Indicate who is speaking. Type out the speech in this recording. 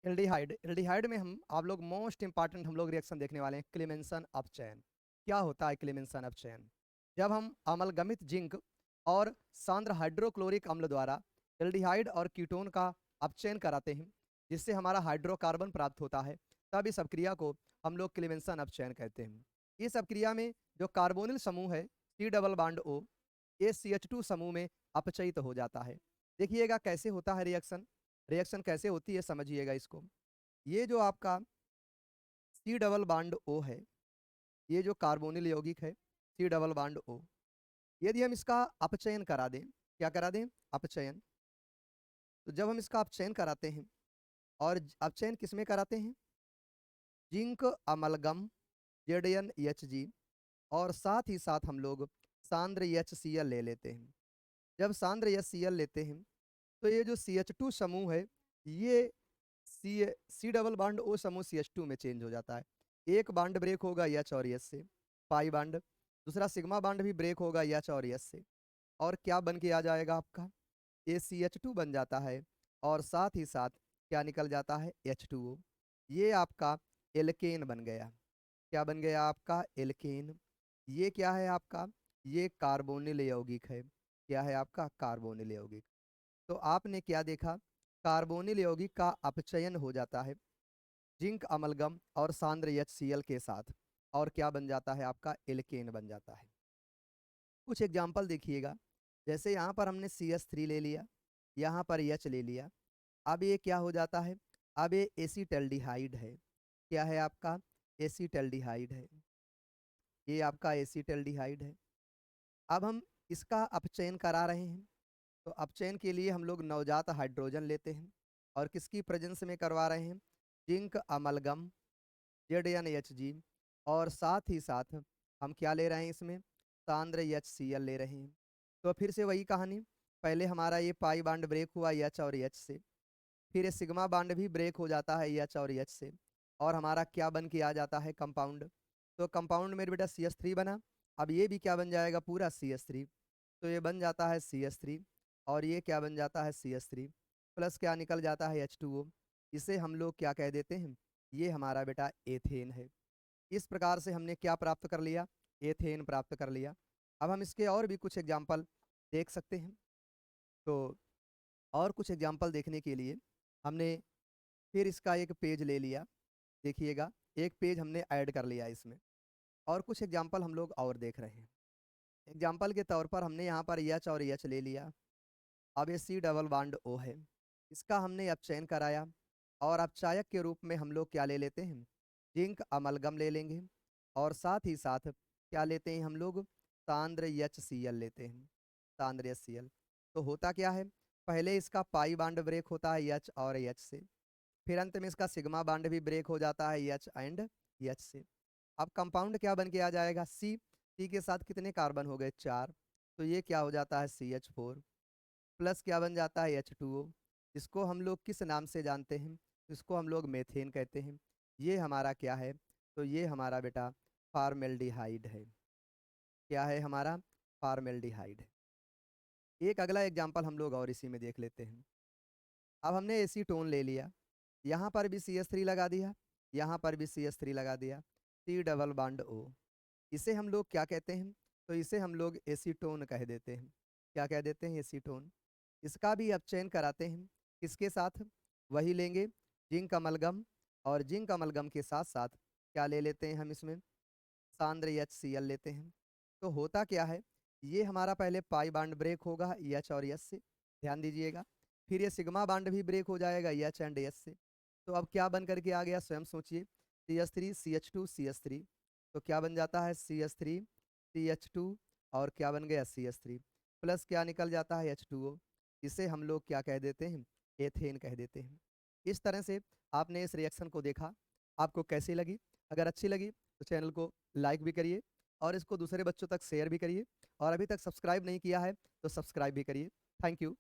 Speaker 1: Aldehyde में हम आप लोग मोस्ट इंपॉर्टेंट हम लोग रिएक्शन देखने वाले हैं, क्लेमेंसन अपचयन। क्या होता है क्लेमेंसन अपचयन? जब हम अम्लगमित जिंक और सांद्र हाइड्रोक्लोरिक अम्ल द्वारा एल्डिहाइड और कीटोन का अपचयन कराते हैं, जिससे हमारा हाइड्रोकार्बन प्राप्त होता है, तब इस अपक्रिया को हम लोग क्लेमेंसन अपचयन कहते हैं। इस अपक्रिया में जो कार्बोनिल समूह है सी डबल बॉन्ड ओ, ये CH2 समूह में अपचयित हो जाता है। देखिएगा कैसे होता है रिएक्शन, रिएक्शन कैसे होती है समझिएगा इसको। ये जो आपका सी डबल बॉन्ड ओ है, ये जो कार्बोनिल यौगिक है सी डबल बॉन्ड ओ, यदि हम इसका अपचयन करा दें, क्या करा दें? अपचयन। तो जब हम इसका अपचयन कराते हैं, और अपचयन किसमें कराते हैं? जिंक अमलगम ZnHg, और साथ ही साथ हम लोग सांद्र HCl ले लेते हैं। जब सांद्र HCl लेते हैं तो ये जो CH2 समूह है, ये सी डबल बॉन्ड ओ समूह CH2 में चेंज हो जाता है। एक बॉन्ड ब्रेक होगा H और S से, पाई बॉन्ड। दूसरा सिग्मा बॉन्ड भी ब्रेक होगा H और S से, और क्या बन के आ जाएगा आपका? ये CH2 बन जाता है, और साथ ही साथ क्या निकल जाता है? H2O। ये आपका एल्केन बन गया। क्या बन गया आपका? एल्केन। ये क्या है आपका? ये कार्बोनिल यौगिक है। क्या है आपका? कार्बोनिल यौगिक। तो आपने क्या देखा? कार्बोनिल यौगिक का अपचयन हो जाता है जिंक अमलगम और सांद्र HCl के साथ, और क्या बन जाता है आपका? एल्केन बन जाता है। कुछ एग्जाम्पल देखिएगा, जैसे यहाँ पर हमने CH3 ले लिया, यहाँ पर H ले लिया। अब ये क्या हो जाता है? अब ये एसीटल्डिहाइड है। क्या है आपका? एसीटल्डिहाइड है। ये आपका एसीटल्डिहाइड है। अब हम इसका अपचयन करा रहे हैं, तो अपचयन के लिए हम लोग नवजात हाइड्रोजन लेते हैं, और किसकी प्रेजेंस में करवा रहे हैं? जिंक अमलगम ZnHg, और साथ ही साथ हम क्या ले रहे हैं इसमें? सांद्र HCl ले रहे हैं। तो फिर से वही कहानी, पहले हमारा ये पाई बॉन्ड ब्रेक हुआ H और H से, फिर ये सिग्मा बॉन्ड भी ब्रेक हो जाता है H और H से, और हमारा क्या बन के आ जाता है? कंपाउंड। तो कंपाउंड में बेटा CH3 बना। अब ये भी क्या बन जाएगा? पूरा CH3। तो ये बन जाता है CH3, और ये क्या बन जाता है? CH3 प्लस क्या निकल जाता है? H2O। इसे हम लोग क्या कह देते हैं? ये हमारा बेटा एथेन है। इस प्रकार से हमने क्या प्राप्त कर लिया? एथेन प्राप्त कर लिया। अब हम इसके और भी कुछ एग्जाम्पल देख सकते हैं। तो और कुछ एग्जाम्पल देखने के लिए हमने फिर इसका एक पेज ले लिया। देखिएगा, एक पेज हमने ऐड कर लिया इसमें, और कुछ एग्जाम्पल हम लोग और देख रहे हैं। एग्जाम्पल के तौर पर हमने यहाँ पर H और H ले लिया। अब ये सी डबल बॉन्ड O है, इसका हमने अपचयन कराया, और अपचायक के रूप में हम लोग क्या ले लेते हैं? जिंक अमलगम ले लेंगे, और साथ ही साथ क्या लेते हैं हम लोग? सांद्र HCl लेते हैं, सांद्र HCl। तो होता क्या है? पहले इसका पाई बॉन्ड ब्रेक होता है H और H से, फिर अंत में इसका सिग्मा बॉन्ड भी ब्रेक हो जाता है H एंड H से। अब कंपाउंड क्या बन के आ जाएगा? C के साथ कितने कार्बन हो गए? 4। तो ये क्या हो जाता है? CH4 प्लस क्या बन जाता है? H2O। इसको हम लोग किस नाम से जानते हैं? इसको हम लोग मेथेन कहते हैं। ये हमारा क्या है? तो ये हमारा बेटा फॉर्मेल्डिहाइड है। क्या है हमारा? फॉर्मेल्डिहाइड है। एक अगला एग्जाम्पल हम लोग और इसी में देख लेते हैं। अब हमने एसीटोन ले लिया, यहाँ पर भी CH3 लगा दिया, यहाँ पर भी CH3 लगा दिया, सी डबल बॉन्ड O। इसे हम लोग क्या कहते हैं? तो इसे हम लोग एसीटोन कह देते हैं। क्या कह देते हैं? एसीटोन। इसका भी अपचयन कराते हैं, किसके साथ? वही लेंगे, जिंक अमलगम, और जिंक अमलगम के साथ साथ क्या ले लेते हैं हम इसमें? सांद्र HCl लेते हैं। तो होता क्या है? ये हमारा पहले पाई बॉन्ड ब्रेक होगा H और S से, ध्यान दीजिएगा। फिर ये सिग्मा बॉन्ड भी ब्रेक हो जाएगा H एंड S से। तो अब क्या बन करके आ गया? स्वयं सोचिए। CH3 CH2 CH3, तो क्या बन जाता है? CH3 CH2, और क्या बन गया? CH3 प्लस क्या निकल जाता है? H2O। इसे हम लोग क्या कह देते हैं? एथेन कह देते हैं। इस तरह से आपने इस रिएक्शन को देखा। आपको कैसी लगी? अगर अच्छी लगी तो चैनल को लाइक भी करिए, और इसको दूसरे बच्चों तक शेयर भी करिए, और अभी तक सब्सक्राइब नहीं किया है तो सब्सक्राइब भी करिए। Thank you.